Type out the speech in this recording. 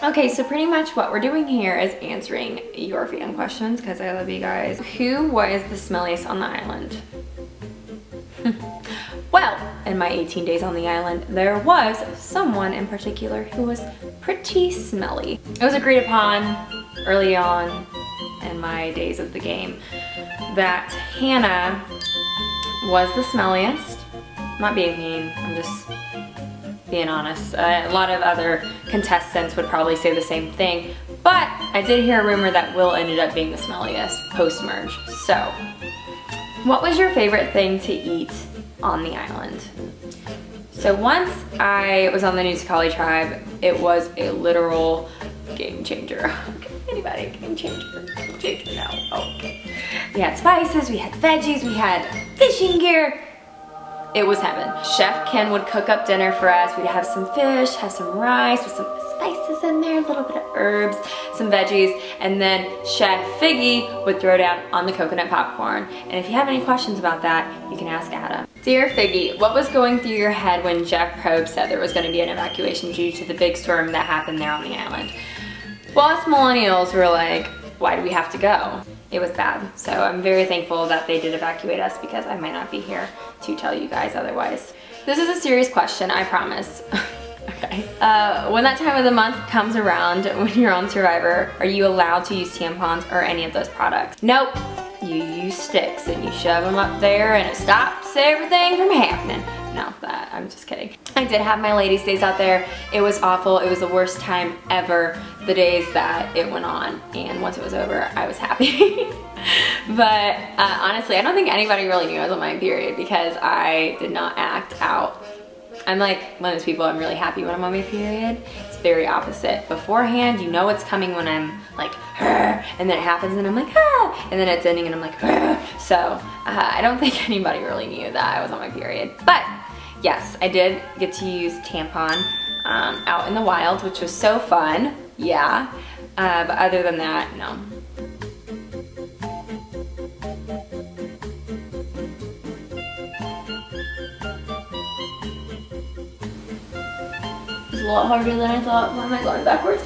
Okay, so pretty much what we're doing here is answering your fan questions because I love you guys. Who was the smelliest on the island? Well, in my 18 days on the island, there was someone in particular who was pretty smelly. It was agreed upon early on in my days of the game that Hannah was the smelliest. I'm not being mean, I'm just being honest. A lot of other contestants would probably say the same thing, but I did hear a rumor that Will ended up being the smelliest post-merge. So, what was your favorite thing to eat on the island? So once I was on the New Sakali tribe, it was a literal game changer. Anybody? Game changer? Game changer? No. Oh, okay. We had spices, we had veggies, we had fishing gear. It was heaven. Chef Ken would cook up dinner for us. We'd have some fish, have some rice with some spices in there, a little bit of herbs, some veggies, and then Chef Figgy would throw down on the coconut popcorn. And if you have any questions about that, you can ask Adam. Dear Figgy, what was going through your head when Jeff Probst said there was going to be an evacuation due to the big storm that happened there on the island? Well, us millennials were like, why do we have to go? It was bad. So I'm very thankful that they did evacuate us because I might not be here to tell you guys otherwise. This is a serious question, I promise. Okay. When that time of the month comes around, when you're on Survivor, are you allowed to use tampons or any of those products? Nope. You use sticks and you shove them up there and it stops everything from happening. No, I'm just kidding. I did have my ladies' days out there. It was awful. It was the worst time ever, the days that it went on. And once it was over, I was happy. But honestly, I don't think anybody really knew I was on my period because I did not act out. I'm like one of those people, I'm really happy when I'm on my period. It's very opposite. Beforehand, you know it's coming when I'm like, and then it happens and I'm like, and then it's ending and I'm like, so I don't think anybody really knew that I was on my period. But yes, I did get to use tampon out in the wild, which was so fun, yeah. But other than that, no. It's a lot harder than I thought. Why am I going backwards?